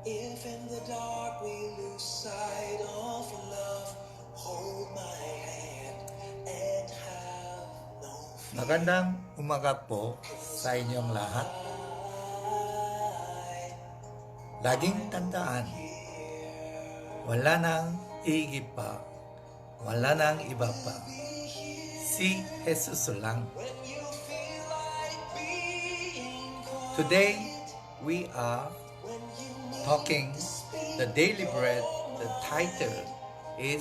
If in the dark we lose sight of love, hold my hand and have no fear. Magandang umaga po sa inyong lahat. Laging tandaan, wala nang higit pa, wala nang iba pa. Si Jesus lang. Today, we are talking the daily bread. The title is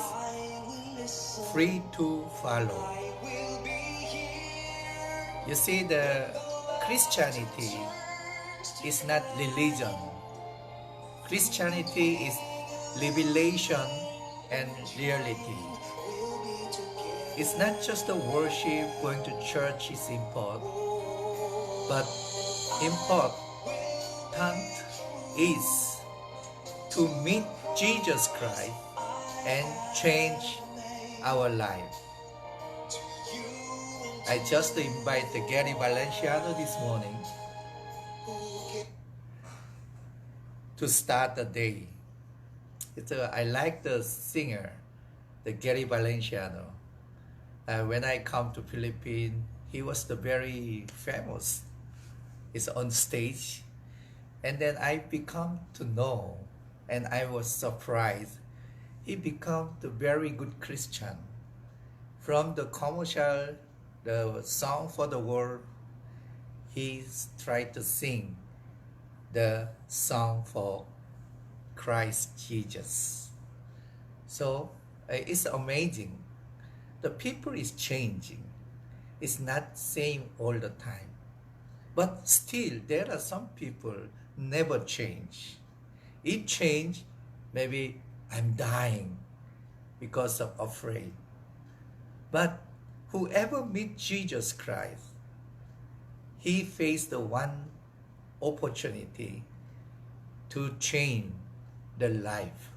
Free to Follow. You see, the Christianity is not religion. Christianity is revelation and reality. It's not just the worship, going to church is important, but important is to meet Jesus Christ and change our life. I just invited Gary Valenciano this morning to start the day. I like the singer, the Gary Valenciano. When I come to Philippines, he was the very famous. It's on stage. And then I become to know, and I was surprised. He become the very good Christian. From the commercial, the song for the world, he tried to sing the song for Christ Jesus. So it's amazing. The people is changing. It's not same all the time. But still, there are some people never change. It change, maybe I'm dying because of afraid. But whoever meet Jesus Christ, he faced the one opportunity to change the life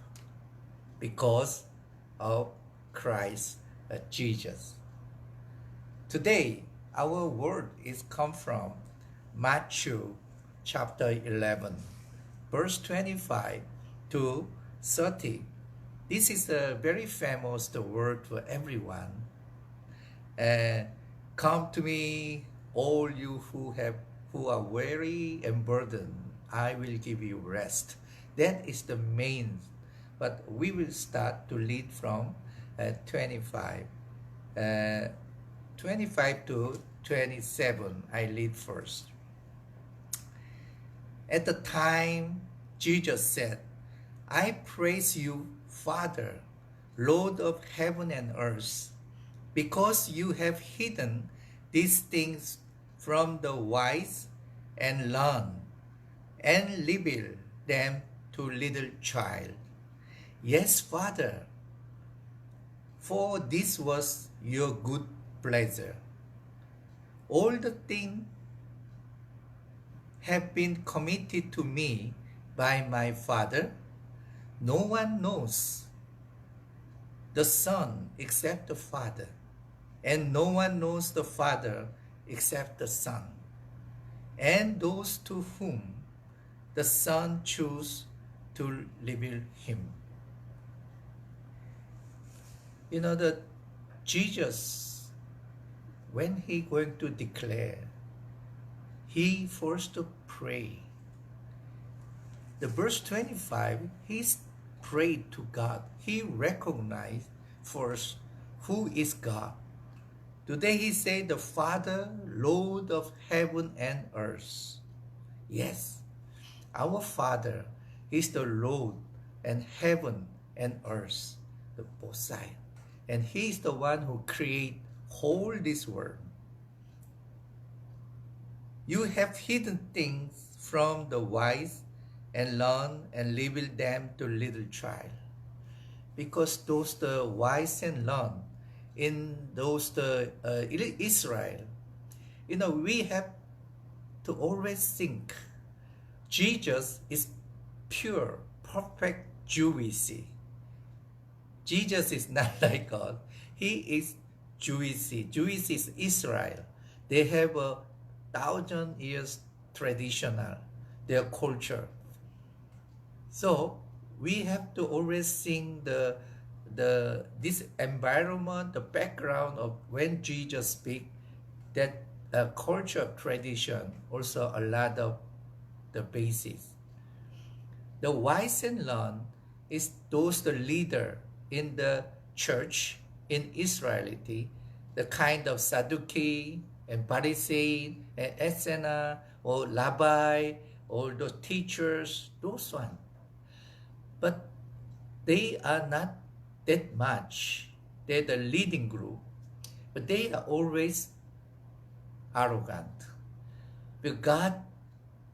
because of Christ Jesus. Today, our word is come from Matthew chapter 11, verse 25 to 30. This is a very famous word for everyone. Come to me, all you who are weary and burdened, I will give you rest. That is the main. But we will start to read from 25 to 27. I read first. At the time, Jesus said, I praise you, Father, Lord of heaven and earth, because you have hidden these things from the wise and learned, and revealed them to little child. Yes, Father, for this was your good pleasure. All the things have been committed to me by my Father. No one knows the Son except the Father, and no one knows the Father except the Son, and those to whom the Son chooses to reveal him. You know that Jesus, when he going to declare, he first to pray. The verse 25, he prayed to God. He recognized first who is God. Today he said the Father, Lord of heaven and earth. Yes, our Father is the Lord and heaven and earth, the both sides. And he is the one who created whole this world. You have hidden things from the wise and learned and revealed them to little child. Because those the wise and learned in those Israel, we have to always think Jesus is pure, perfect Jewish. Jesus is not like God. He is Jewish. Jewish is Israel. They have a 1,000 years traditional, their culture. So we have to always sing this environment, the background of when Jesus speak, that culture tradition also a lot of the basis. The wise and learned is those the leader in the church in Israelity, the kind of Sadducee and Pharisee and Essener or Rabbi or the teachers, those one. But they are not that much. They're the leading group, but they are always arrogant. But God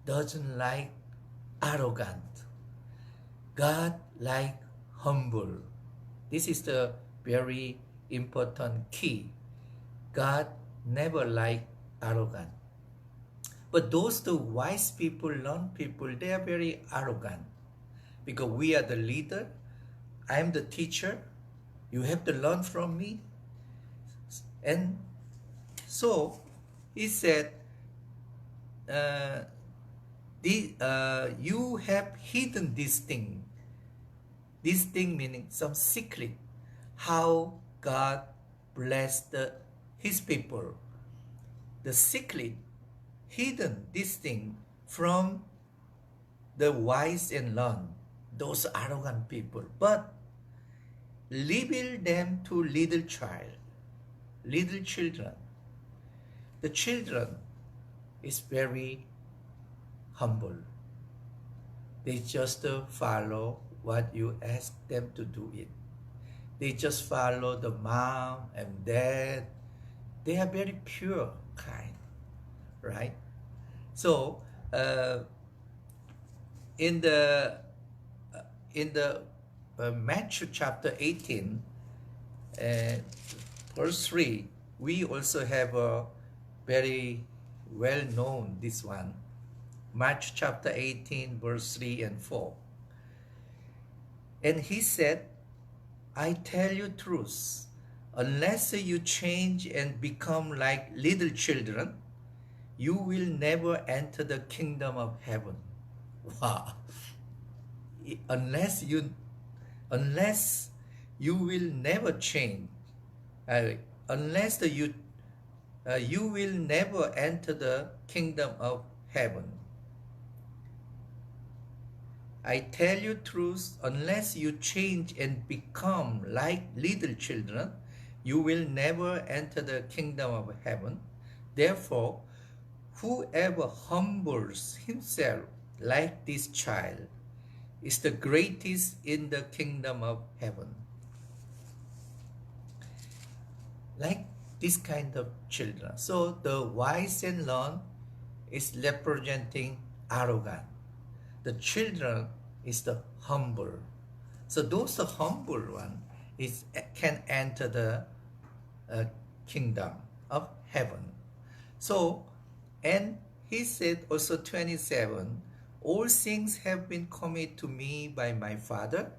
doesn't like arrogant. God like humble. This is the very important key. God never like arrogant. But those the wise people, learned people, they are very arrogant. Because we are the leader, I am the teacher, you have to learn from me. And so he said, you have hidden this thing. This thing meaning some secret. How God blessed his people. The secret, hidden this thing from the wise and learned, those arrogant people. But reveal them to little children. The children is very humble. They just follow what you ask them to do it. They just follow the mom and dad. They are very pure kind, right? So in the Matthew chapter 18, verse 3, we also have a very well known this one. Matthew chapter 18, verse 3 and 4. And he said, I tell you truth, unless you change and become like little children, you will never enter the kingdom of heaven. Wow. Unless you will never change, you will never enter the kingdom of heaven. I tell you truth, unless you change and become like little children, you will never enter the kingdom of heaven. Therefore, whoever humbles himself like this child is the greatest in the kingdom of heaven. Like this kind of children. So the wise and learned is representing arrogant. The children is the humble. So those the humble one can enter the kingdom of heaven. So, and he said also 27, all things have been committed to me by my Father.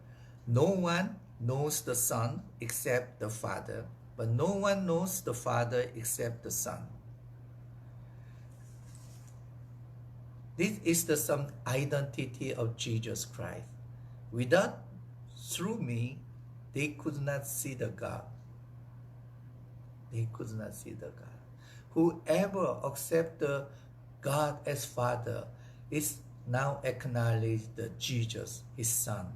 No one knows the Son except the Father, but no one knows the Father except the Son. This is the some identity of Jesus Christ. Through me, they could not see the God. They could not see the God. Whoever accepts the God as Father is now acknowledged the Jesus, his Son.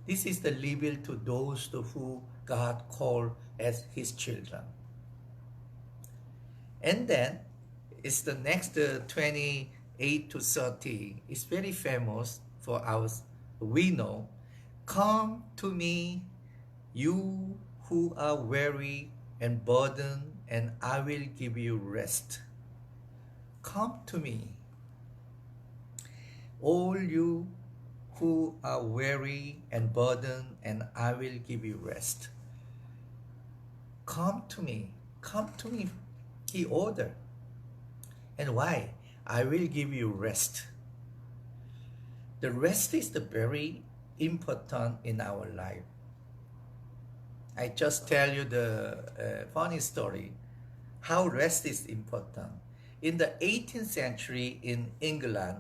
This is the label to those who God called as his children. And then it's the next 28 to 30. It's very famous for us. We know, come to me, you who are weary and burdened, and I will give you rest. Come to me, all you who are weary and burdened, and I will give you rest. Come to me, he ordered. And why? I will give you rest. The rest is the very important in our life. I just tell you the funny story, how rest is important. In the 18th century in England,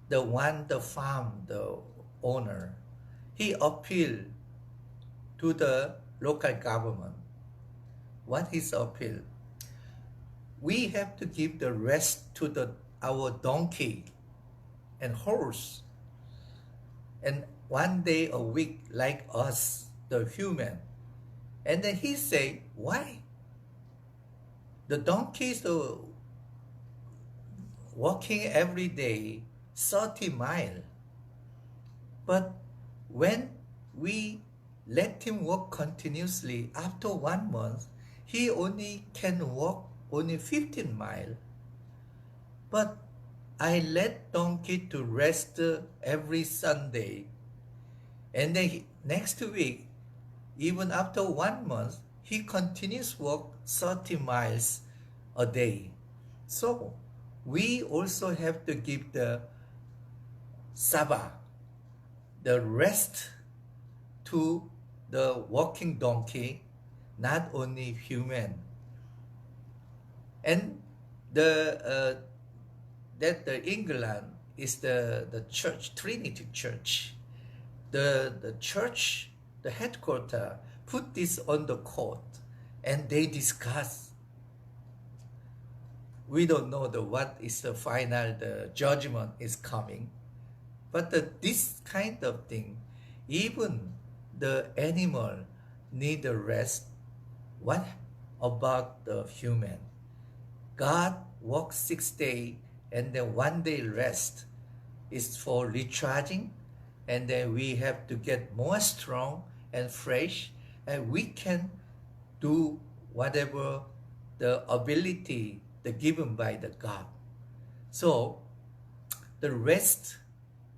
the farm, the owner, he appealed to the local government. What is appeal? We have to give the rest to our donkey and horse, and 1 day a week like us, the human. And then he say, why? The donkeys are walking every day 30 miles. But when we let him walk continuously, after 1 month, he only can walk only 15 miles. But I let donkey to rest every Sunday. And then next week, even after 1 month, he continues walk 30 miles a day. So we also have to give the Sabbath, the rest to the walking donkey, not only human. And the England is the church, Trinity Church. The church, the headquarters, put this on the court, and they discuss. We don't know what is the final, the judgment is coming. But this kind of thing, even the animal need a rest. What about the human? God walks 6 days and then 1 day rest is for recharging, and then we have to get more strong and fresh, and we can do whatever the ability the given by the God. So the rest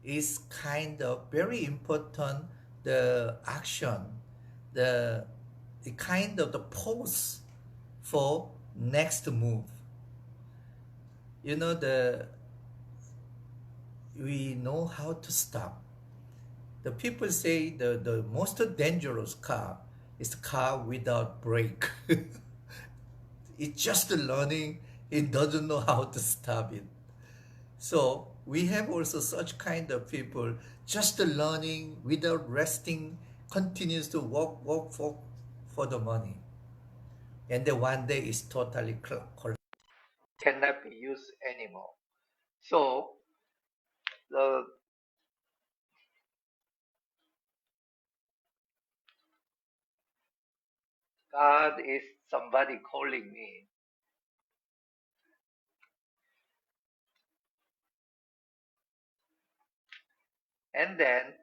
is kind of very important, the action, the kind of the pose for next move. You know, we know how to stop. The people say the most dangerous car is the car without brake. It's just learning, it doesn't know how to stop it. So we have also such kind of people, just learning without resting, continues to work for the money. And then 1 day is totally cannot be used anymore. So the God is somebody calling me. And then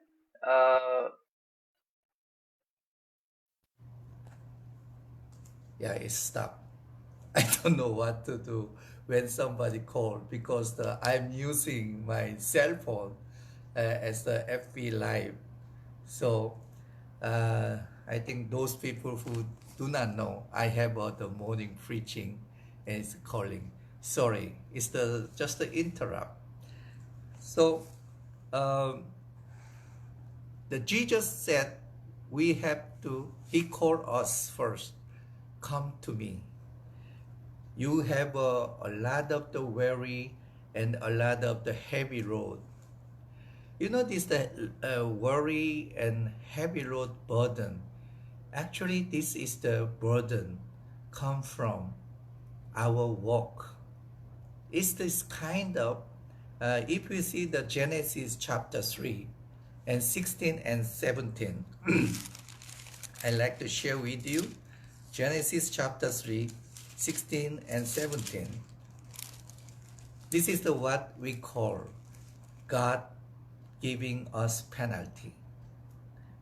yeah, it stopped. I don't know what to do when somebody called, because I'm using my cell phone as the FB Live. So I think those people who do not know, I have the morning preaching and it's calling. Sorry, it's just the interrupt. So the Jesus said he called us first, come to me. You have a lot of the weary and a lot of the heavy road. You know this, the worry and heavy road burden. Actually, this is the burden come from our walk. It's this kind of, if we see the Genesis chapter 3 and 16 and 17, I'd like to share with you Genesis chapter 3, 16 and 17. This is what we call God giving us penalty.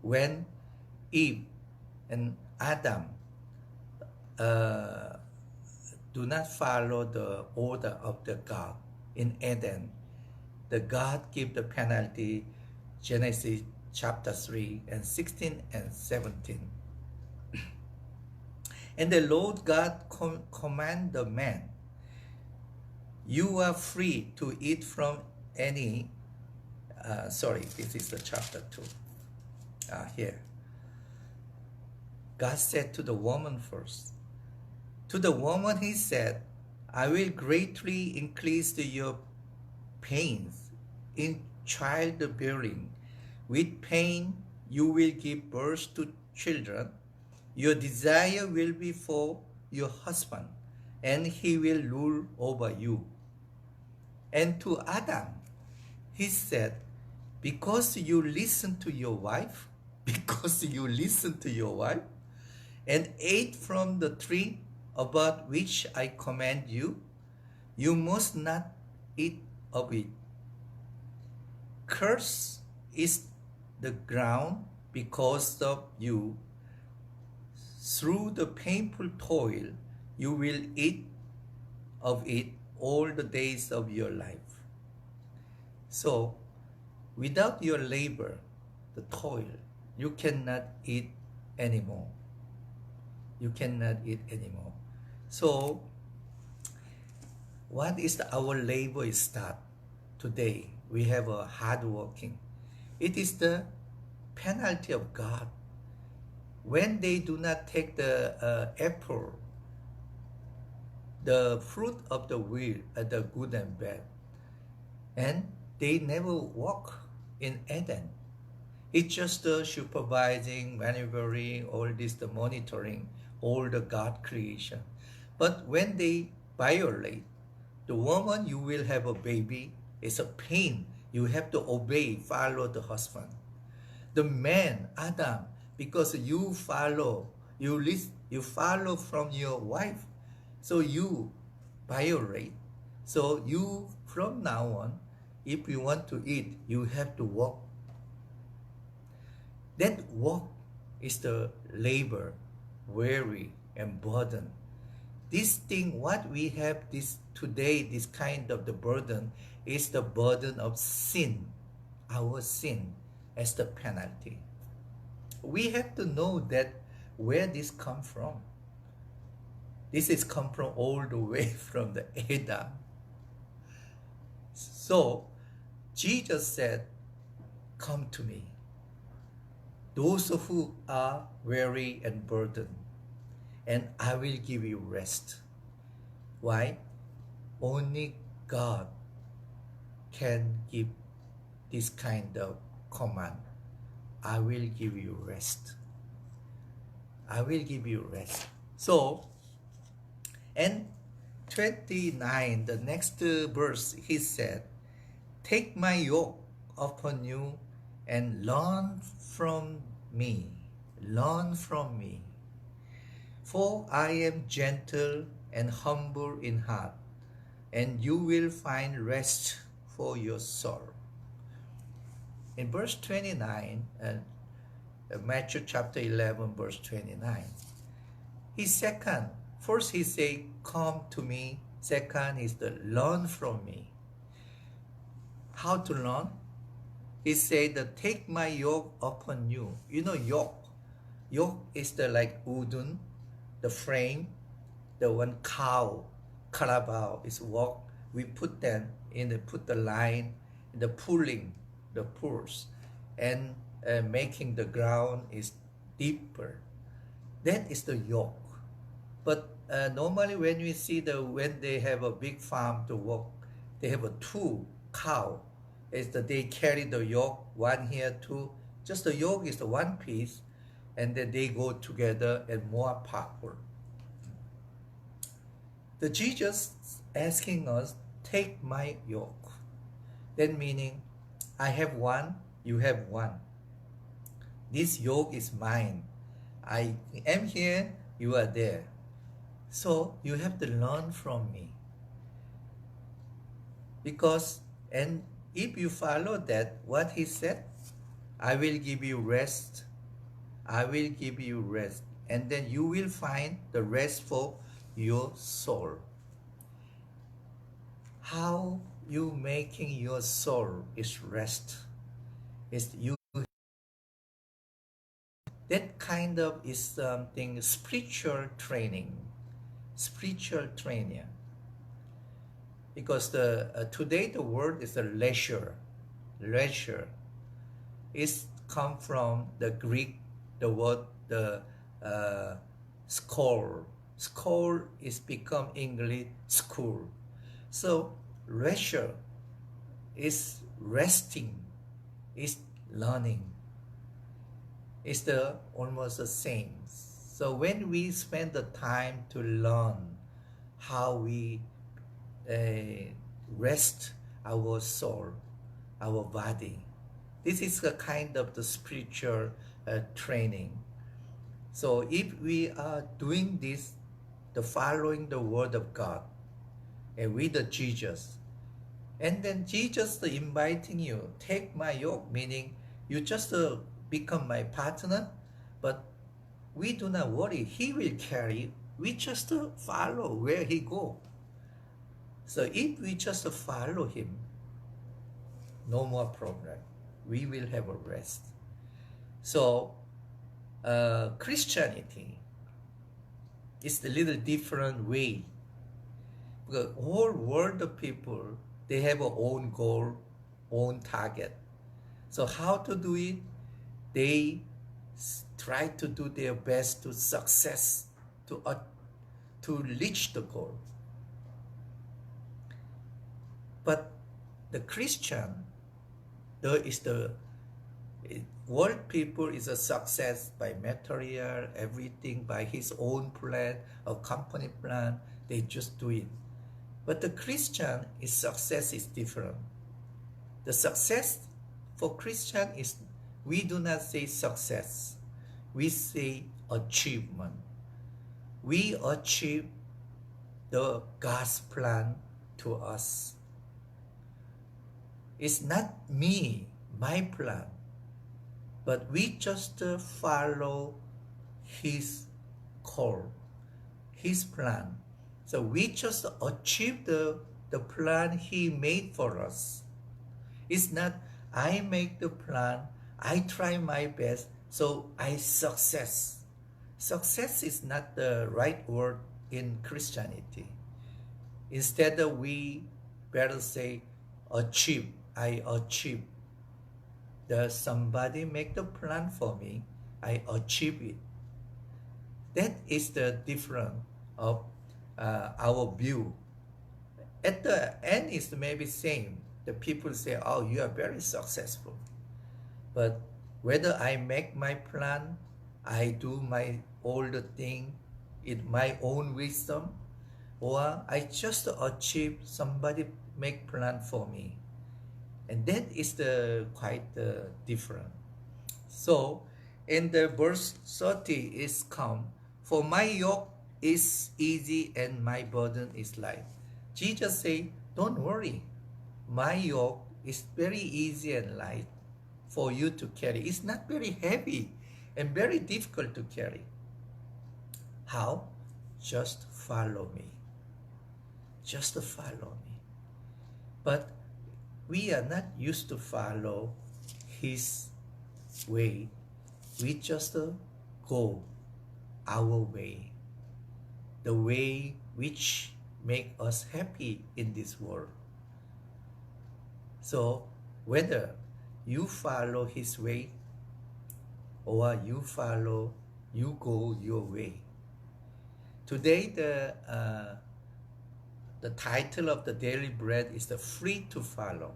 When Eve and Adam do not follow the order of the God in Eden, the God give the penalty, Genesis chapter 3 and 16 and 17. And the Lord God command the man, you are free to eat from any, this is the chapter 2. Here. God said to the woman first. To the woman he said, I will greatly increase your pains in childbearing. With pain you will give birth to children. Your desire will be for your husband, and he will rule over you. And to Adam, he said, because you listen to your wife, because you listen to your wife, and ate from the tree about which I command you, you must not eat of it. Cursed is the ground because of you. Through the painful toil, you will eat of it all the days of your life. So, without your labor, the toil, you cannot eat anymore. You cannot eat anymore. So, what is our labor start today? We have a hard working. It is the penalty of God. When they do not take the apple, the fruit of the will, the good and bad, and they never walk in Eden. It's just the supervising, maneuvering, all this, the monitoring, all the God creation. But when they violate, the woman you will have a baby, it's a pain. You have to obey, follow the husband. The man, Adam, because you follow, you follow from your wife, so you violate. So you, from now on, if you want to eat, you have to walk. That walk is the labor, weary, and burden. This thing, what we have this today, this kind of the burden, is the burden of sin, our sin, as the penalty. We have to know that where this come from. This is come from all the way from the Adam. So Jesus said, come to me, those who are weary and burdened, and I will give you rest. Why? Only God can give this kind of command. I will give you rest. I will give you rest. So, and 29, the next verse, he said, take my yoke upon you and learn from me. Learn from me. For I am gentle and humble in heart, and you will find rest for your soul. In verse 29, Matthew chapter 11, verse 29, first he say, come to me. Second is the learn from me. How to learn? He said that take my yoke upon you. You know yoke. Yoke is the like udun, the frame, the one cow, carabao is walk. We put them in the put the line, the pulling, the pulls, and making the ground is deeper. That is the yoke. But normally when we see when they have a big farm to work, they have a two cow. Is that they carry the yoke, one here, two. Just the yoke is the one piece, and then they go together and more powerful. The Jesus asking us, take my yoke. That meaning, I have one, you have one. This yoke is mine. I am here, you are there. So you have to learn from me. Because, and if you follow that, what he said, I will give you rest. I will give you rest. And then you will find the rest for your soul. How you making your soul is rest. Is you, that kind of is something spiritual training. Spiritual training. Because today the word is a leisure. Leisure is come from the Greek, the word, the school. School is become English school. So leisure is resting, is learning is almost the same. So when we spend the time to learn how we rest our soul, our body, this is a kind of the spiritual training. So if we are doing this, the following the word of God, and with the Jesus, and then Jesus inviting you, take my yoke, meaning you just become my partner, but we do not worry, he will carry, we just follow where he go. So if we just follow him, no more problem, we will have a rest. So Christianity is a little different way, because whole world of people, they have a own goal, own target. So how to do it? They try to do their best to success, to reach the goal. But the Christian, there is the world people is a success by material, everything by his own plan, a company plan, they just do it. But the Christian is success is different. The success for Christian is, we do not say success, we say achievement. We achieve the God's plan to us. It's not me, my plan, but we just follow his call, his plan. So we just achieve the plan he made for us. It's not I make the plan, I try my best, so I success. Success is not the right word in Christianity. Instead, we better say achieve. I achieve. Does somebody make the plan for me? I achieve it. That is the difference of our view. At the end, it's maybe same. The people say, "Oh, you are very successful," but whether I make my plan, I do my all the thing in my own wisdom, or I just achieve somebody make plan for me, and that is the quite different. So in the verse 30 is come, for my yoke is easy and my burden is light. Jesus say, don't worry, my yoke is very easy and light for you to carry. It's not very heavy and very difficult to carry. How? Just follow me. Just follow me. But we are not used to follow his way. We just go our way, the way which make us happy in this world. So whether you follow his way or you go your way. Today the title of the daily bread is the free to follow.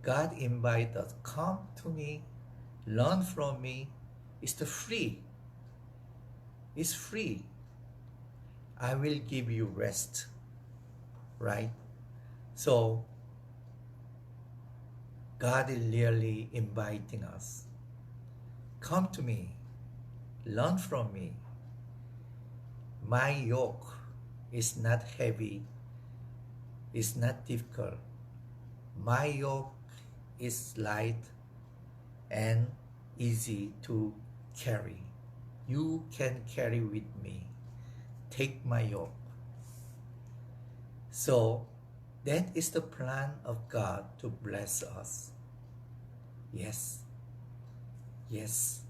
God invites us, come to me, learn from me. It's the free. It's free. I will give you rest. Right? So God is really inviting us. Come to me, learn from me. My yoke is not heavy, it's not difficult. My yoke is light and easy to carry. You can carry with me. Take my yoke. So that is the plan of God to bless us. Yes. Yes.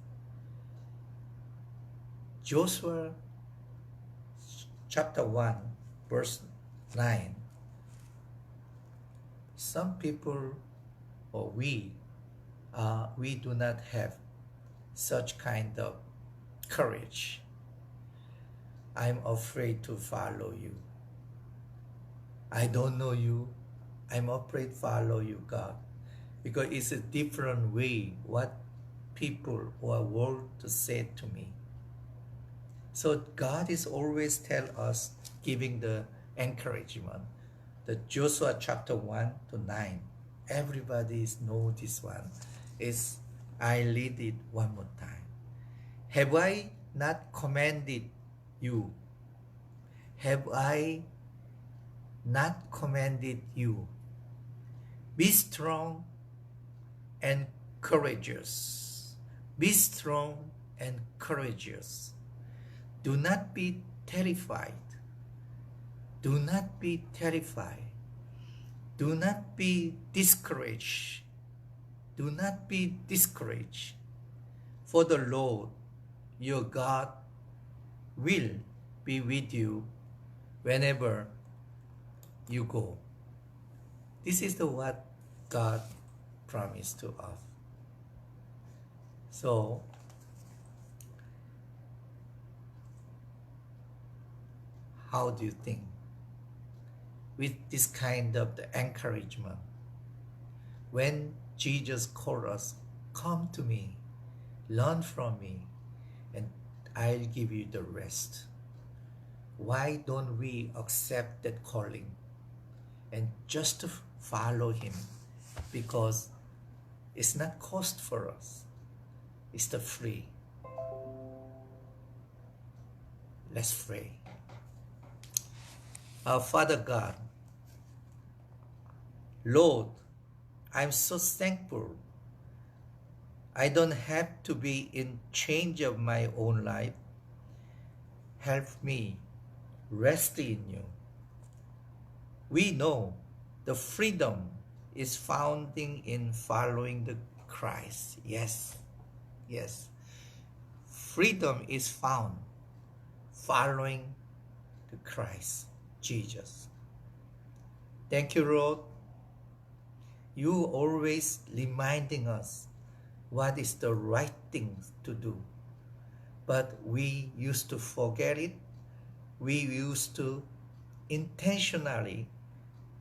Joshua chapter 1 verse 9. Some people or we do not have such kind of courage. I'm afraid to follow you. I don't know you. I'm afraid to follow you, God, because it's a different way what people or world to say to me. So God is always tell us, giving the encouragement. The Joshua chapter 1 to 9. Everybody know this one. I read it one more time. Have I not commanded you? Have I not commanded you? Be strong and courageous. Be strong and courageous. Do not be terrified. Do not be terrified. Do not be discouraged. Do not be discouraged. For the Lord, your God, will be with you whenever you go. This is what God promised to us. So, how do you think? With this kind of the encouragement, when Jesus called us, come to me, learn from me, and I'll give you the rest. Why don't we accept that calling and just to follow him? Because it's not cost for us. It's the free. Let's pray. Our Father God, Lord, I'm so thankful. I don't have to be in change of my own life. Help me rest in you. We know the freedom is founding in following the Christ. Yes. Freedom is found following the Christ, Jesus. Thank you, Lord. You always reminding us what is the right thing to do. But we used to forget it. We used to intentionally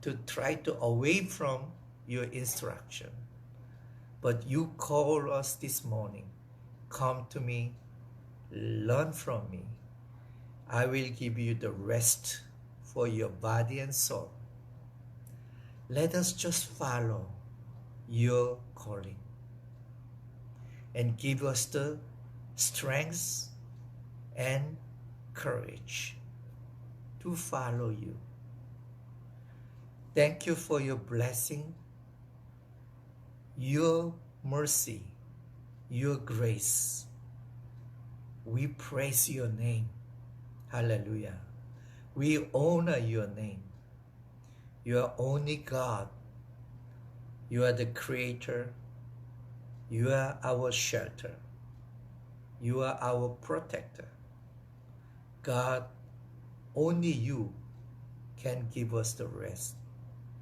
to try to away from your instruction. But you call us this morning, come to me, learn from me. I will give you the rest for your body and soul. Let us just follow your calling and give us the strength and courage to follow you. Thank you for your blessing, your mercy, your grace. We praise your name. Hallelujah. We honor your name. You are only God. You are the creator. You are our shelter. You are our protector. God, only you can give us the rest.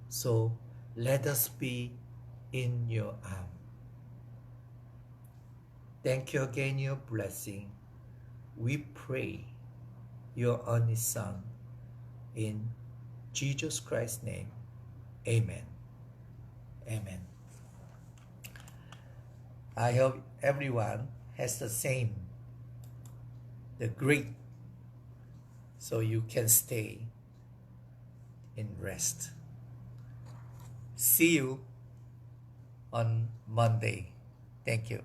So let us be in your arm. Thank you again, your blessing. We pray your only Son in Jesus Christ's name. Amen. Amen. I hope everyone has the same, the great, so you can stay in rest. See you on Monday. Thank you.